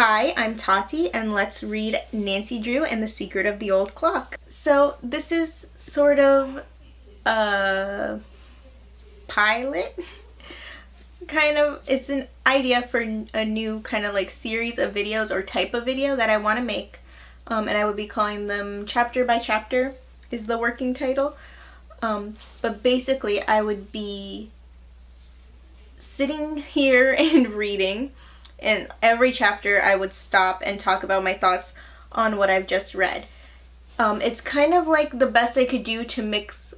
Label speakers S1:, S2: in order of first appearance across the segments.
S1: Hi, I'm Tati, and let's read Nancy Drew and the Secret of the Old Clock. So this is sort of a pilot, it's an idea for a new kind of like series of videos or type of video that I want to make, and I would be calling them chapter by chapter is the working title, but basically I would be sitting here and reading. In every chapter, I would stop and talk about my thoughts on what I've just read. It's kind of like the best I could do to mix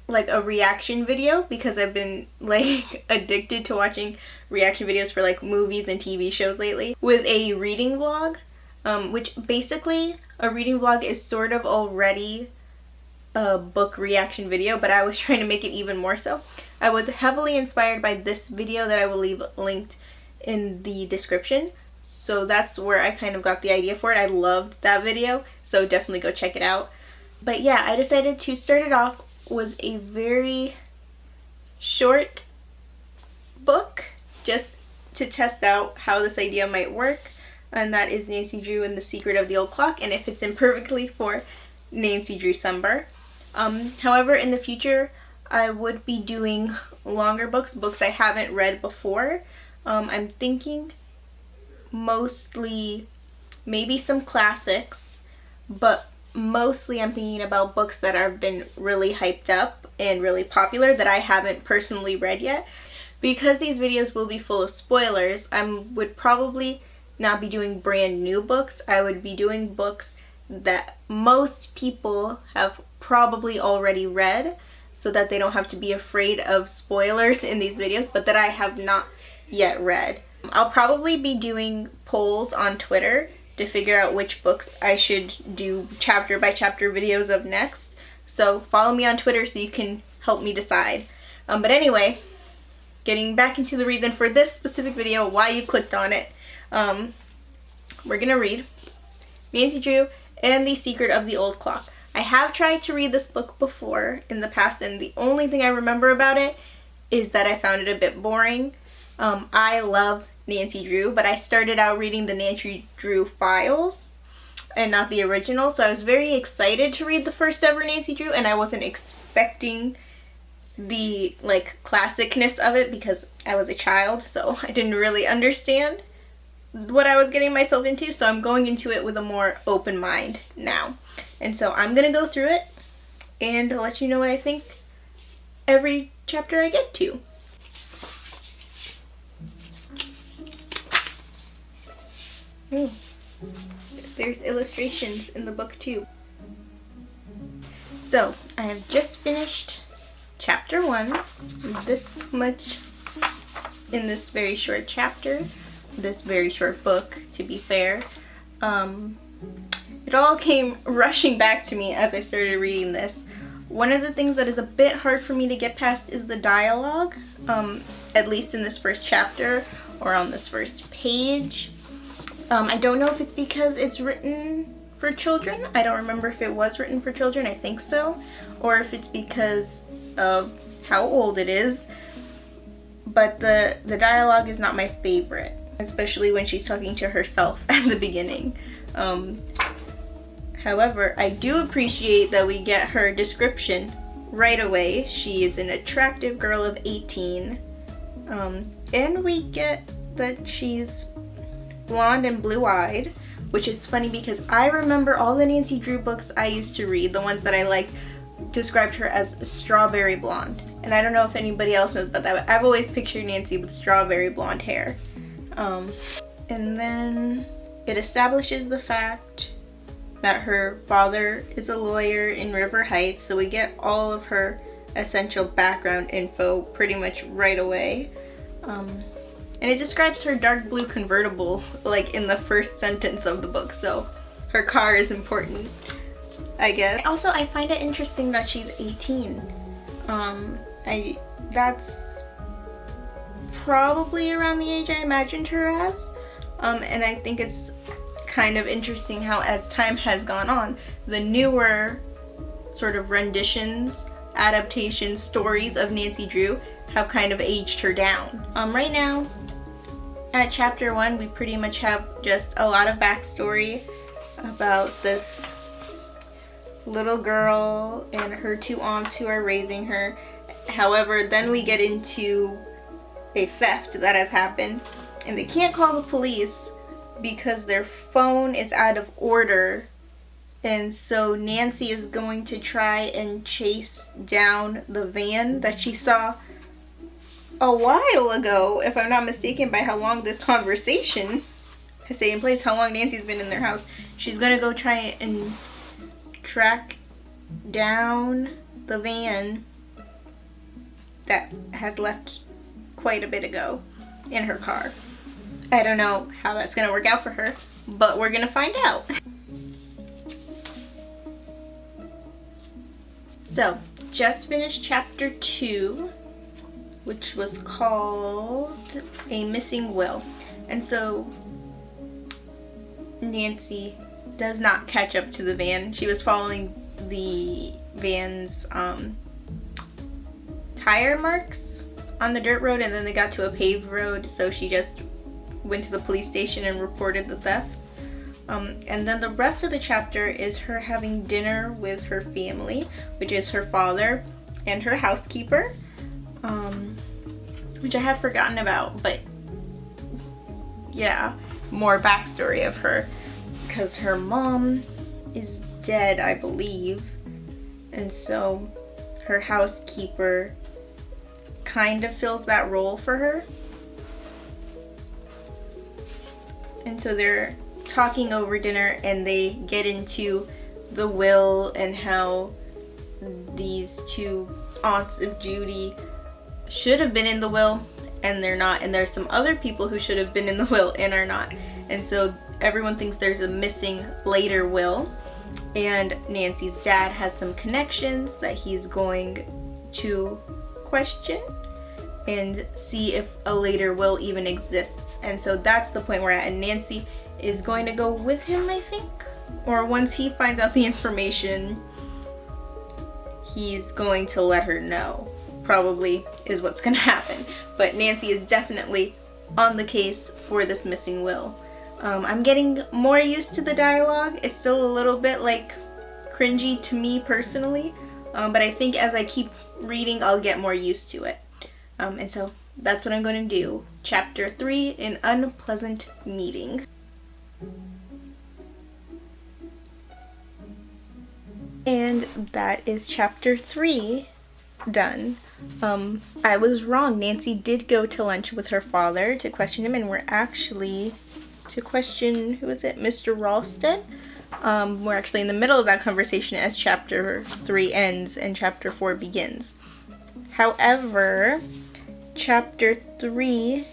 S1: like a reaction video, because I've been like addicted to watching reaction videos for like movies and TV shows lately, with a reading vlog, which basically a reading vlog is sort of already a book reaction video, but I was trying to make it even more so. I was heavily inspired by this video that I will leave linked in the description, so that's where I kind of got the idea for it. I loved that video, so definitely go check it out. But yeah, I decided to start it off with a very short book just to test out how this idea might work, and that is Nancy Drew and the Secret of the Old Clock, and it fits in perfectly for Nancy Drewcember. However, in the future I would be doing longer books I haven't read before. I'm thinking mostly maybe some classics, but mostly I'm thinking about books that have been really hyped up and really popular that I haven't personally read yet. Because these videos will be full of spoilers, I would probably not be doing brand new books. I would be doing books that most people have probably already read, so that they don't have to be afraid of spoilers in these videos, but that I have not yet read. I'll probably be doing polls on Twitter to figure out which books I should do chapter by chapter videos of next. So follow me on Twitter so you can help me decide. But anyway, getting back into the reason for this specific video, why you clicked on it, we're gonna read Nancy Drew and the Secret of the Old Clock. I have tried to read this book before in the past, and the only thing I remember about it is that I found it a bit boring. I love Nancy Drew, but I started out reading the Nancy Drew files and not the original, so I was very excited to read the first ever Nancy Drew, and I wasn't expecting the like classicness of it because I was a child, so I didn't really understand what I was getting myself into, so I'm going into it with a more open mind now. And so I'm gonna go through it and let you know what I think every chapter I get to. There's illustrations in the book too. So I have just finished chapter 1, this much in this very short chapter, this very short book, to be fair. It all came rushing back to me as I started reading this. One of the things that is a bit hard for me to get past is the dialogue, at least in this first chapter or on this first page. I don't know if it's because it's written for children. I don't remember if it was written for children. I think so. Or if it's because of how old it is. But the dialogue is not my favorite, especially when she's talking to herself at the beginning. However, I do appreciate that we get her description right away. She is an attractive girl of 18. And we get that she's blonde and blue-eyed, which is funny because I remember all the Nancy Drew books I used to read, the ones that I liked, described her as strawberry blonde. And I don't know if anybody else knows about that, but I've always pictured Nancy with strawberry blonde hair. And then it establishes the fact that her father is a lawyer in River Heights, so we get all of her essential background info pretty much right away. And it describes her dark blue convertible like in the first sentence of the book, so her car is important, I guess. Also, I find it interesting that she's 18. That's probably around the age I imagined her as. And I think it's kind of interesting how as time has gone on, the newer sort of renditions, adaptations, stories of Nancy Drew have kind of aged her down. Right now, At chapter 1, we pretty much have just a lot of backstory about this little girl and her 2 aunts who are raising her. However, then we get into a theft that has happened, and they can't call the police because their phone is out of order. And so Nancy is going to try and chase down the van that she saw a while ago, if I'm not mistaken, by how long this conversation has taken place, how long Nancy's been in their house. She's going to go try and track down the van that has left quite a bit ago in her car. I don't know how that's going to work out for her, but we're going to find out. So, just finished chapter 2, which was called A Missing Will. And so, Nancy does not catch up to the van. She was following the van's tire marks on the dirt road, and then they got to a paved road, so she just went to the police station and reported the theft. And then the rest of the chapter is her having dinner with her family, which is her father and her housekeeper, which I had forgotten about, but yeah, more backstory of her, because her mom is dead, I believe, and so her housekeeper kind of fills that role for her. And so they're talking over dinner, and they get into the will and how these 2 aunts of Judy should have been in the will and they're not, and there's some other people who should have been in the will and are not, and so everyone thinks there's a missing later will. And Nancy's dad has some connections that he's going to question and see if a later will even exists. And so that's the point we're at, and Nancy is going to go with him, I think, or once he finds out the information, he's going to let her know, probably is what's going to happen. But Nancy is definitely on the case for this missing will. I'm getting more used to the dialogue. It's still a little bit like cringy to me personally, but I think as I keep reading, I'll get more used to it. And so that's what I'm going to do. Chapter 3, An Unpleasant Meeting. And that is chapter 3 done. I was wrong. Nancy did go to lunch with her father to question him, and we're actually to question, who is it? Mr. Ralston. We're actually in the middle of that conversation as chapter 3 ends and chapter 4 begins. However, chapter 3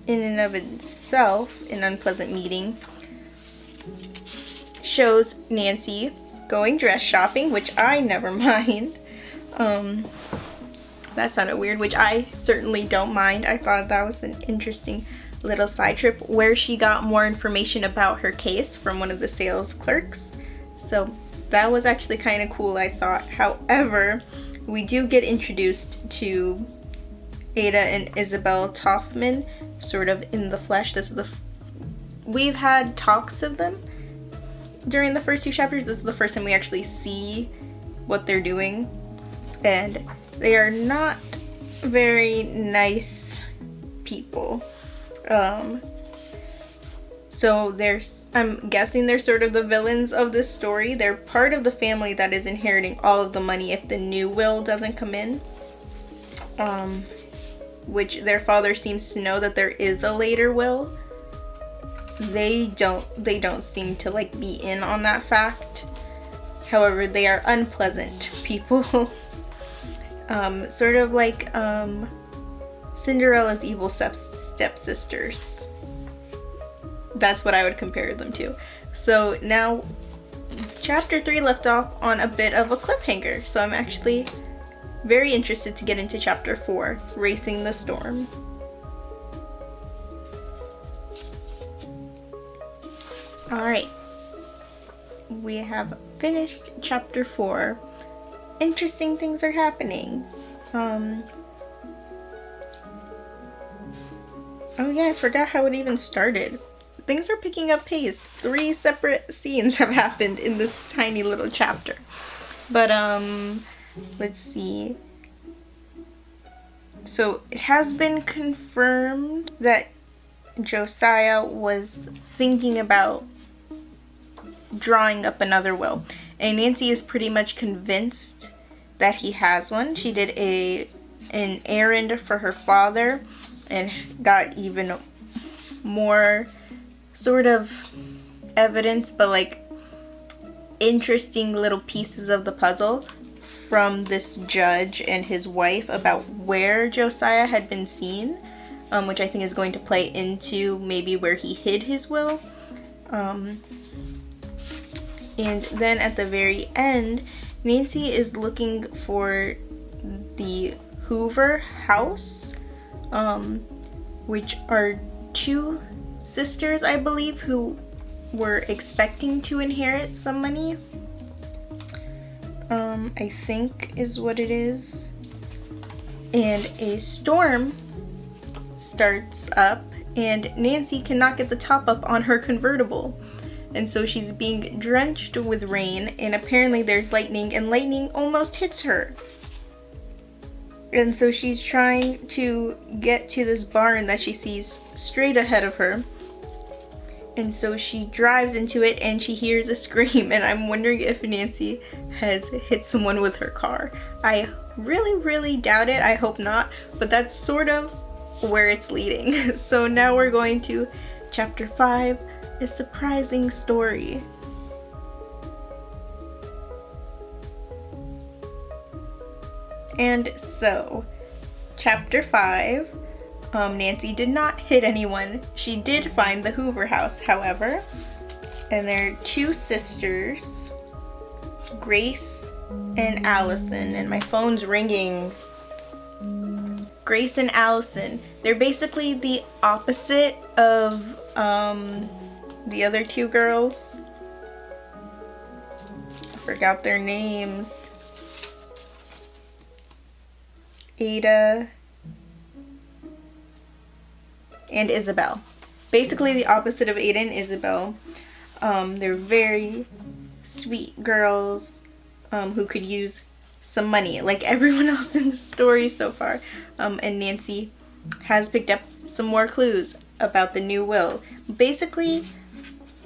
S1: in and of itself, An Unpleasant Meeting, shows Nancy going dress shopping, which I never mind. That sounded weird, which I certainly don't mind. I thought that was an interesting little side trip where she got more information about her case from one of the sales clerks. So that was actually kind of cool, I thought. However, we do get introduced to Ada and Isabel Toffman sort of in the flesh. We've had talks of them during the first 2 chapters. This is the first time we actually see what they're doing, and they are not very nice people. So I'm guessing they're sort of the villains of this story. They're part of the family that is inheriting all of the money if the new will doesn't come in. Which their father seems to know that there is a later will. They don't seem to be in on that fact. However, they are unpleasant people. Sort of like Cinderella's evil stepsisters. That's what I would compare them to. So now, chapter 3 left off on a bit of a cliffhanger. So I'm actually very interested to get into chapter 4, Racing the Storm. Alright. We have finished chapter 4. Interesting things are happening. Oh yeah, I forgot how it even started. Things are picking up pace. 3 separate scenes have happened in this tiny little chapter. But, let's see. So, it has been confirmed that Josiah was thinking about drawing up another will. And Nancy is pretty much convinced that he has one. She did an errand for her father and got even more sort of evidence, but like interesting little pieces of the puzzle from this judge and his wife about where Josiah had been seen, which I think is going to play into maybe where he hid his will. And then at the very end, Nancy is looking for the Hoover house, which are 2 sisters, I believe, who were expecting to inherit some money. I think is what it is. And a storm starts up, and Nancy cannot get the top up on her convertible. And so she's being drenched with rain, and apparently there's lightning, and lightning almost hits her. And so she's trying to get to this barn that she sees straight ahead of her. And so she drives into it and she hears a scream, and I'm wondering if Nancy has hit someone with her car. I really doubt it. I hope not, but that's sort of where it's leading. So now we're going to chapter 5, A Surprising Story. And so, chapter 5, Nancy did not hit anyone. She did find the Hoover house, however. And there are 2 sisters, Grace and Allison. And my phone's ringing. Grace and Allison. They're basically the opposite of the other 2 girls. I forgot their names. Ada and Isabel. Basically the opposite of Ada and Isabel. They're very sweet girls who could use some money, like everyone else in the story so far. And Nancy has picked up some more clues about the new will. Basically,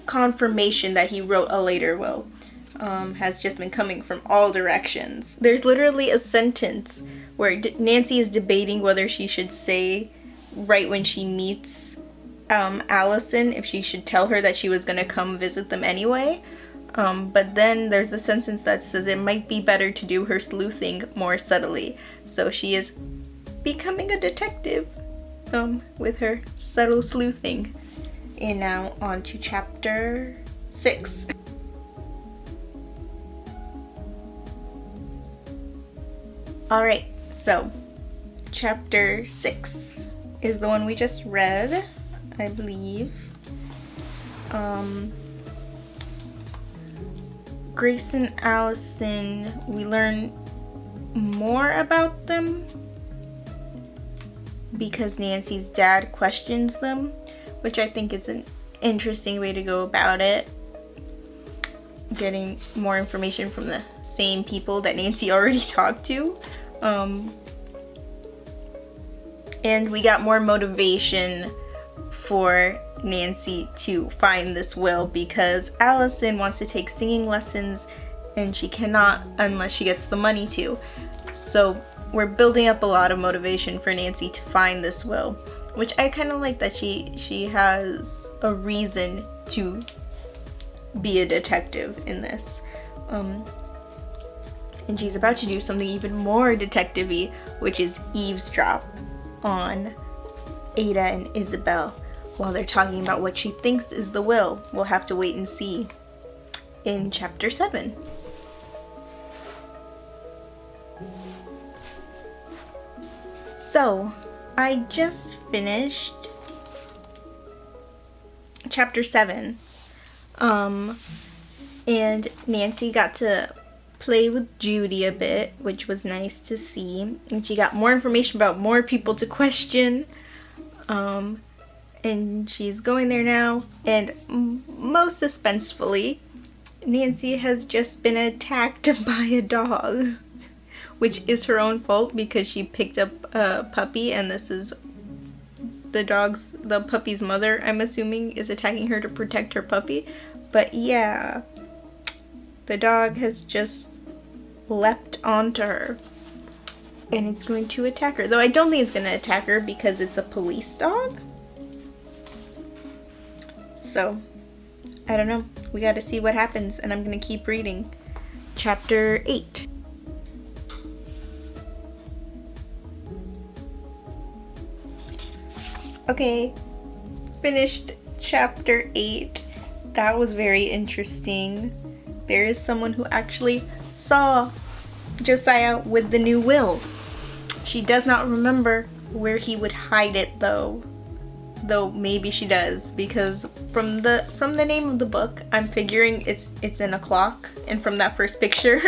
S1: confirmation that he wrote a later will has just been coming from all directions. There's literally a sentence where Nancy is debating whether she should say right when she meets Allison, if she should tell her that she was going to come visit them anyway. But then there's a sentence that says it might be better to do her sleuthing more subtly. So she is becoming a detective with her subtle sleuthing. And now on to chapter 6. Alright, so chapter 6 is the one we just read, I believe. Grace and Allison, we learn more about them because Nancy's dad questions them, which I think is an interesting way to go about it. Getting more information from the same people that Nancy already talked to. And we got more motivation for Nancy to find this will because Allison wants to take singing lessons and she cannot unless she gets the money to. So we're building up a lot of motivation for Nancy to find this will, which I kind of like that she has a reason to be a detective in this. And she's about to do something even more detective-y, which is eavesdrop on Ada and Isabel while they're talking about what she thinks is the will. We'll have to wait and see in chapter 7. So, I just finished chapter 7. And Nancy got to play with Judy a bit, which was nice to see. And she got more information about more people to question. And she's going there now, and most suspensefully, Nancy has just been attacked by a dog, which is her own fault because she picked up a puppy, and this is the puppy's mother, I'm assuming, is attacking her to protect her puppy. But yeah, the dog has just leapt onto her, and it's going to attack her. Though I don't think it's going to attack her because it's a police dog. So, I don't know. We gotta see what happens, and I'm gonna keep reading. Chapter 8. Okay, finished chapter 8. That was very interesting. There is someone who actually saw Josiah with the new will. She does not remember where he would hide it, though maybe she does, because from the name of the book, I'm figuring it's in a clock, and from that first picture,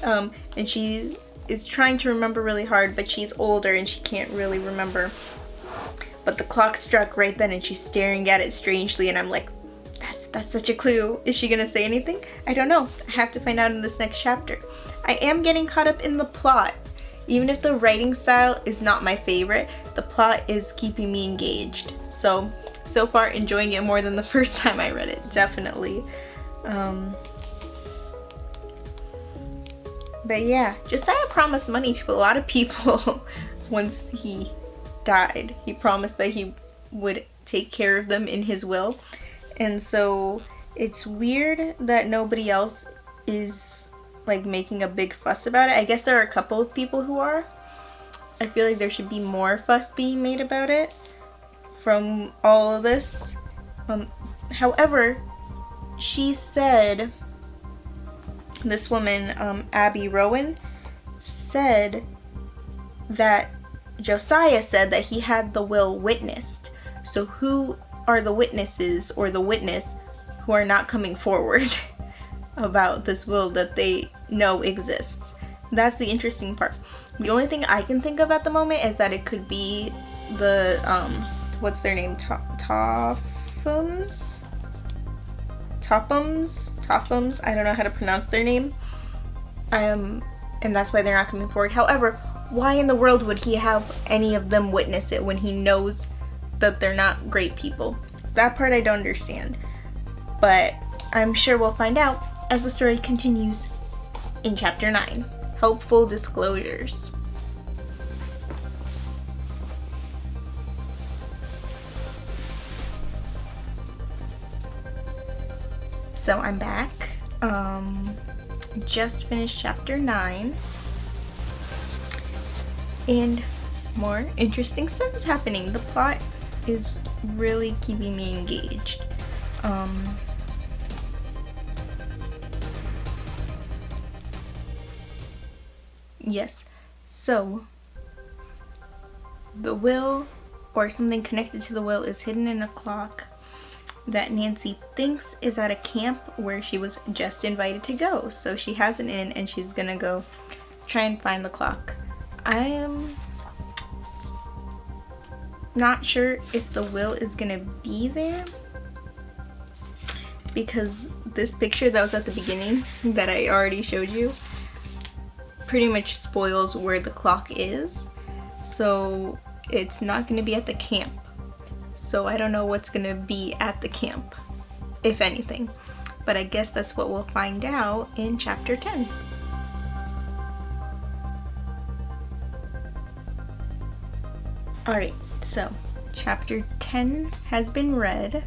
S1: and she is trying to remember really hard, but she's older and she can't really remember. But the clock struck right then, and she's staring at it strangely, and I'm like, that's such a clue. Is she gonna say anything? I don't know. I have to find out in this next chapter. I am getting caught up in the plot. Even if the writing style is not my favorite, the plot is keeping me engaged. So far enjoying it more than the first time I read it, definitely. But yeah, Josiah promised money to a lot of people once he died. He promised that he would take care of them in his will. And so it's weird that nobody else is like making a big fuss about it. I guess there are a couple of people who are. I feel like there should be more fuss being made about it from all of this. However, she said, this woman, Abby Rowan, said that Josiah said that he had the will witnessed. So who are the witnesses or the witness who are not coming forward about this will that they know exists? That's the interesting part. The only thing I can think of at the moment is that it could be the what's their name, Tophams, I don't know how to pronounce their name, and that's why they're not coming forward. However, why in the world would he have any of them witness it when he knows that they're not great people? That part I don't understand, but I'm sure we'll find out as the story continues in chapter 9. Helpful disclosures. So I'm back. Just finished chapter 9. And more interesting stuff is happening. The plot is really keeping me engaged. Yes, so the will, or something connected to the will, is hidden in a clock that Nancy thinks is at a camp where she was just invited to go. So she has an in and she's gonna go try and find the clock. I am not sure if the will is gonna be there, because this picture that was at the beginning that I already showed you pretty much spoils where the clock is. So it's not going to be at the camp. So I don't know what's going to be at the camp, if anything. But I guess that's what we'll find out in chapter 10. Alright, so chapter 10 has been read.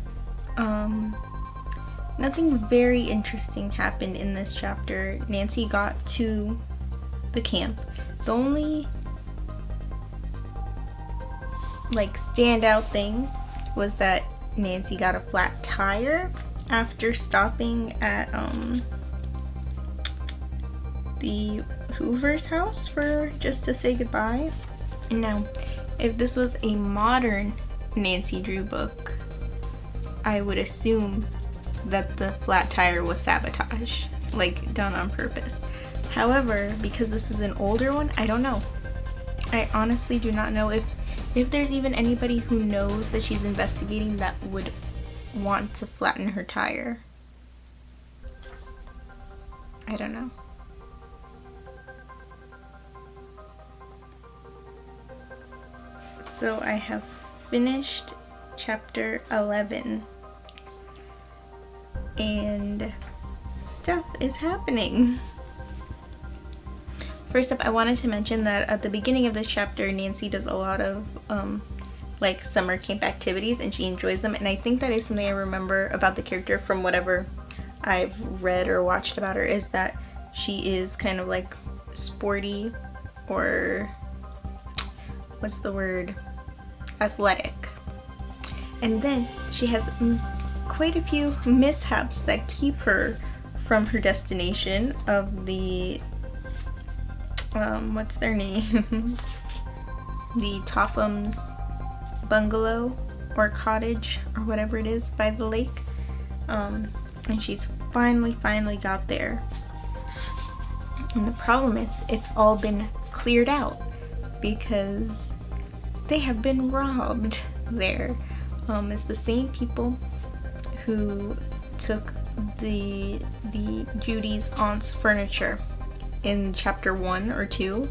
S1: Nothing very interesting happened in this chapter. Nancy got to the camp. The only standout thing was that Nancy got a flat tire after stopping at the Hoover's house just to say goodbye. And now, if this was a modern Nancy Drew book, I would assume that the flat tire was sabotage, done on purpose. However, because this is an older one, I don't know. I honestly do not know if if there's even anybody who knows that she's investigating that would want to flatten her tire. I don't know. So I have finished chapter 11 and stuff is happening. First up, I wanted to mention that at the beginning of this chapter, Nancy does a lot of like summer camp activities and she enjoys them, and I think that is something I remember about the character from whatever I've read or watched about her, is that she is kind of like sporty, or what's the word, athletic. And then she has quite a few mishaps that keep her from her destination of the what's their names? The Topham's bungalow or cottage or whatever it is by the lake. And she's finally got there. And the problem is it's all been cleared out because they have been robbed there. It's the same people who took the Judy's aunt's furniture in chapter 1 or 2.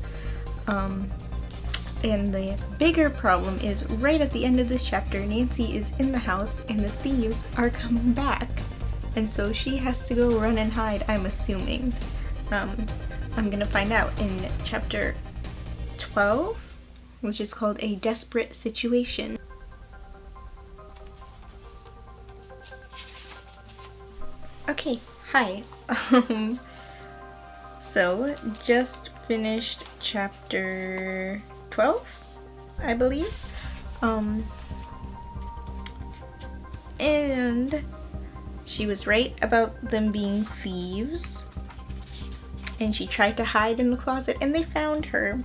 S1: And the bigger problem is right at the end of this chapter, Nancy is in the house and the thieves are coming back. And so she has to go run and hide, I'm assuming. I'm gonna find out in chapter 12, which is called A Desperate Situation. Okay, hi. So, just finished chapter 12, I believe. And she was right about them being thieves. And she tried to hide in the closet and they found her.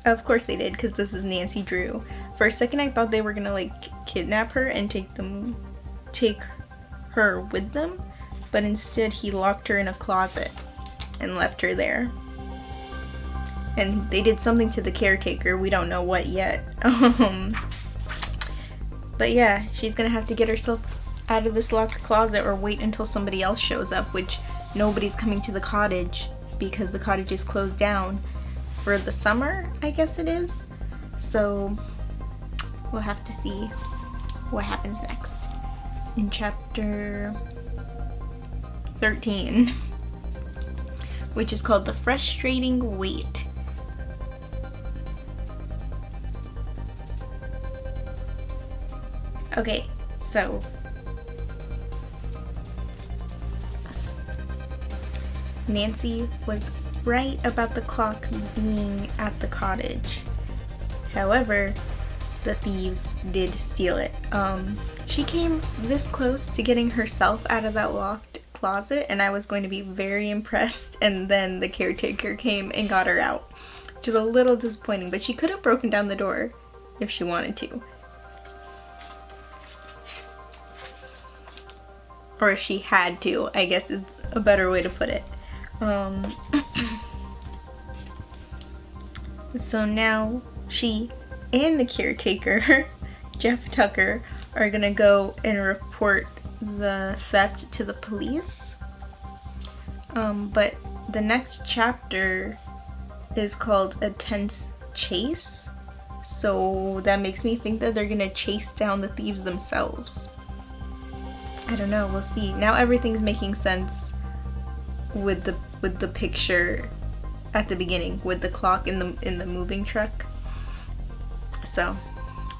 S1: Of course they did, because this is Nancy Drew. For a second I thought they were gonna like kidnap her and take her with them, but instead he locked her in a closet and left her there. And they did something to the caretaker, we don't know what yet. But yeah, she's gonna have to get herself out of this locked closet or wait until somebody else shows up, which nobody's coming to the cottage because the cottage is closed down for the summer, I guess it is. So we'll have to see what happens next in chapter 13, which is called The Frustrating Wait. Okay, so Nancy was right about the clock being at the cottage. However, the thieves did steal it. She came this close to getting herself out of that locked closet and I was going to be very impressed, and then the caretaker came and got her out, which is a little disappointing, but she could have broken down the door if she wanted to. Or if she had to, I guess is a better way to put it. So now she and the caretaker, Jeff Tucker, are gonna go and report the theft to the police. But the next chapter is called A Tense Chase. So that makes me think that they're gonna chase down the thieves themselves. I don't know, we'll see. Now everything's making sense with the picture at the beginning with the clock in the moving truck. So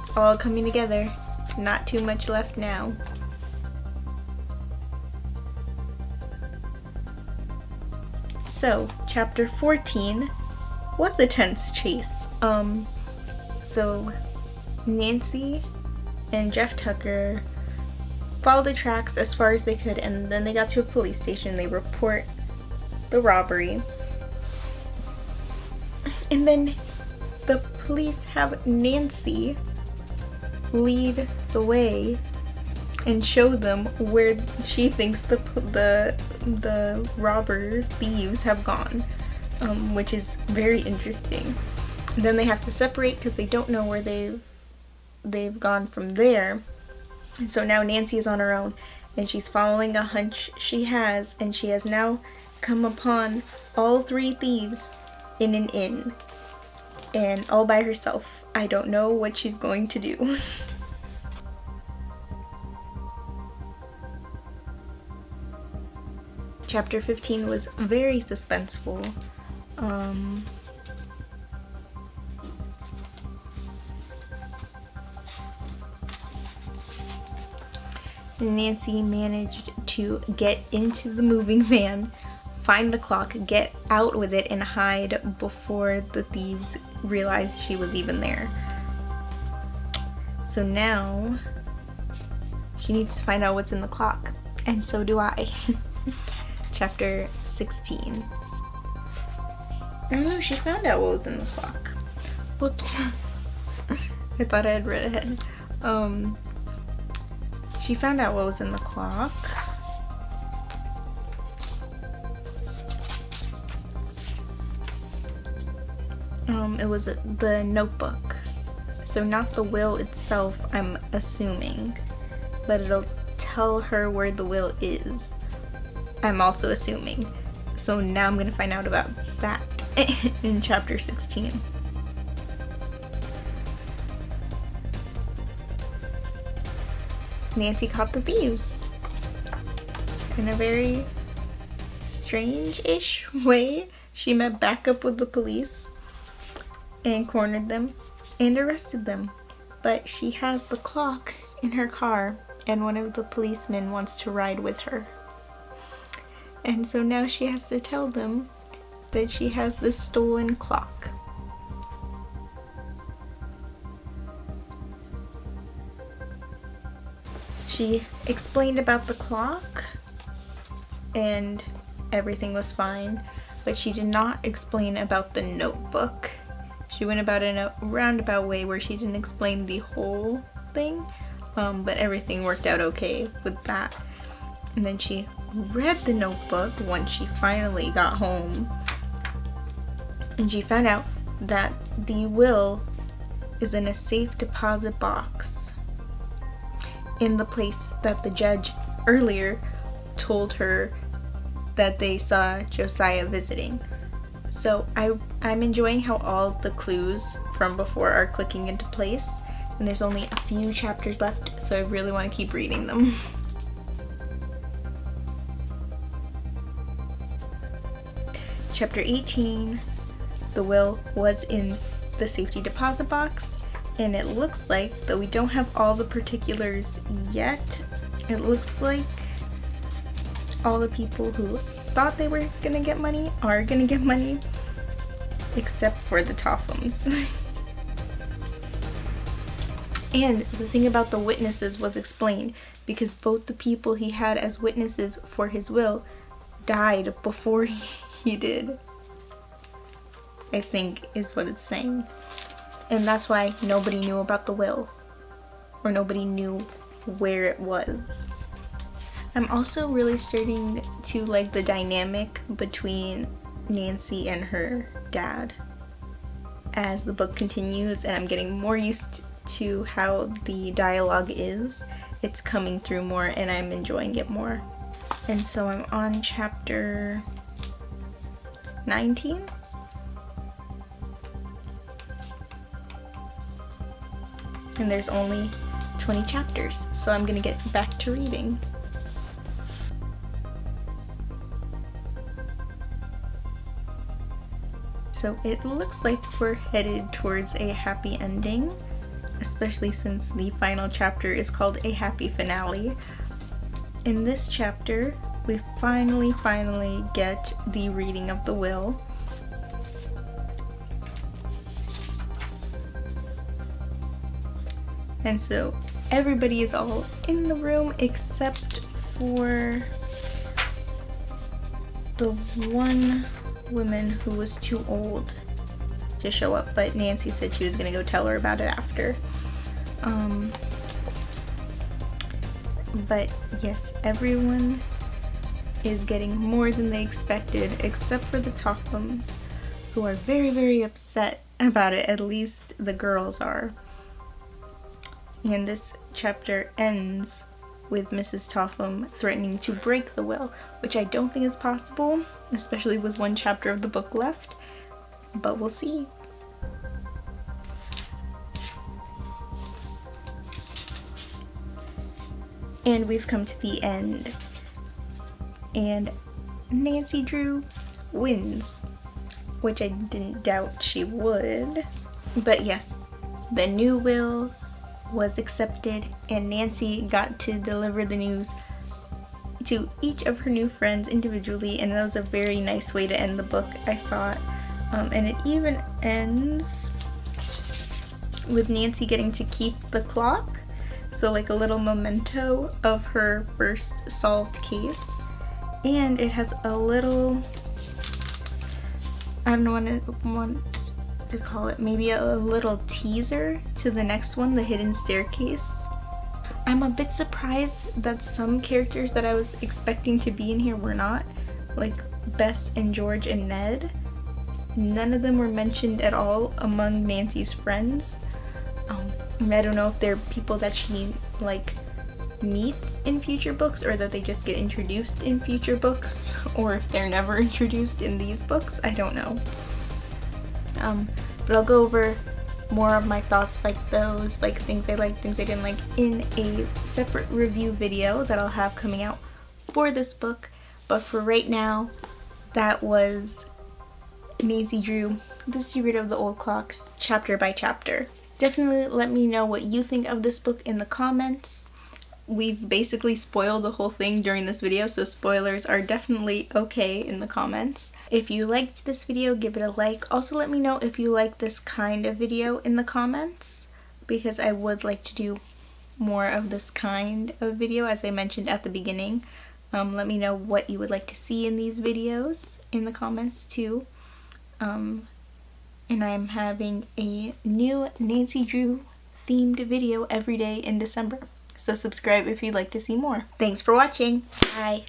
S1: it's all coming together. Not too much left now. So chapter 14 was a tense chase. So Nancy and Jeff Tucker followed the tracks as far as they could, and then they got to a police station. They report the robbery, and then the police have Nancy lead the way and show them where she thinks the robbers, thieves have gone, which is very interesting. Then they have to separate because they don't know where they've gone from there. And so now Nancy is on her own, and she's following a hunch she has, and she has now come upon all 3 thieves in an inn, and all by herself. I don't know what she's going to do. Chapter 15 was very suspenseful. Nancy managed to get into the moving van, find the clock, get out with it, and hide before the thieves realized she was even there. So now she needs to find out what's in the clock, and so do I. Chapter 16. Oh no, she found out what was in the clock. Whoops. I thought I had read ahead. She found out what was in the clock. It was the notebook. So not the will itself, I'm assuming. But it'll tell her where the will is. I'm also assuming. So now I'm gonna find out about that in chapter 16. Nancy caught the thieves in a very strange-ish way. She met back up with the police and cornered them and arrested them. But she has the clock in her car, and one of the policemen wants to ride with her. And so now she has to tell them that she has this stolen clock. She explained about the clock and everything was fine, but she did not explain about the notebook. She went about it in a roundabout way where she didn't explain the whole thing, but everything worked out okay with that. And then she read the notebook once she finally got home, and she found out that the will is in a safe deposit box in the place that the judge earlier told her that they saw Josiah visiting. So I'm enjoying how all the clues from before are clicking into place, and there's only a few chapters left, so I really want to keep reading them. Chapter 18, the will was in the safety deposit box, and it looks like, though we don't have all the particulars yet, it looks like all the people who thought they were gonna get money are gonna get money, except for the Tophams. And the thing about the witnesses was explained, because both the people he had as witnesses for his will died before he did, I think is what it's saying. And that's why nobody knew about the will, or nobody knew where it was. I'm also really starting to like the dynamic between Nancy and her dad as the book continues, and I'm getting more used to how the dialogue is. It's coming through more and I'm enjoying it more. And so I'm on chapter 19. And there's only 20 chapters, so I'm gonna get back to reading. So it looks like we're headed towards a happy ending, especially since the final chapter is called A Happy Finale. In this chapter, we finally get the reading of the will. And so everybody is all in the room except for the one woman who was too old to show up, but Nancy said she was gonna go tell her about it after. But yes, everyone is getting more than they expected, except for the Tophams, who are very, very upset about it, at least the girls are. And this chapter ends with Mrs. Topham threatening to break the will, which I don't think is possible, especially with one chapter of the book left, but we'll see. And we've come to the end, and Nancy Drew wins, which I didn't doubt she would. But yes, the new will was accepted, and Nancy got to deliver the news to each of her new friends individually, and that was a very nice way to end the book, I thought. And it even ends with Nancy getting to keep the clock, so like a little memento of her first solved case. And it has a little, I don't know what I want to call it, maybe a little teaser to the next one, the hidden staircase. I'm a bit surprised that some characters that I was expecting to be in here were not, like Bess and George and Ned. None of them were mentioned at all among Nancy's friends. I don't know if they're people that she like meets in future books, or that they just get introduced in future books, or if they're never introduced in these books. I don't know. But I'll go over more of my thoughts, like those, like things I liked, things I didn't like, in a separate review video that I'll have coming out for this book. But for right now, that was Nancy Drew, The Secret of the Old Clock, chapter by chapter. Definitely let me know what you think of this book in the comments. We've basically spoiled the whole thing during this video, so spoilers are definitely okay in the comments. If you liked this video, give it a like. Also let me know if you like this kind of video in the comments, because I would like to do more of this kind of video, as I mentioned at the beginning. Let me know what you would like to see in these videos in the comments too. And I'm having a new Nancy Drew themed video every day in December. So subscribe if you'd like to see more. Thanks for watching. Bye.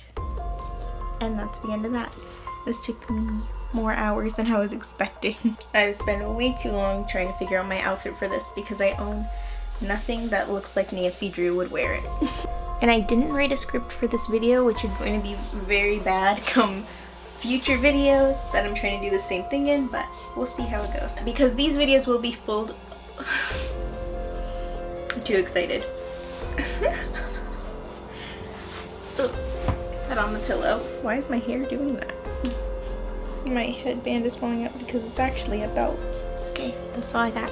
S1: And that's the end of that. This took me more hours than I was expecting. I've spent way too long trying to figure out my outfit for this, because I own nothing that looks like Nancy Drew would wear it. And I didn't write a script for this video, which is going to be very bad come future videos that I'm trying to do the same thing in, but we'll see how it goes. Because these videos will be full. I'm too excited. I sat on the pillow. Why is my hair doing that? My headband is falling out because it's actually a belt. Okay, that's all I got.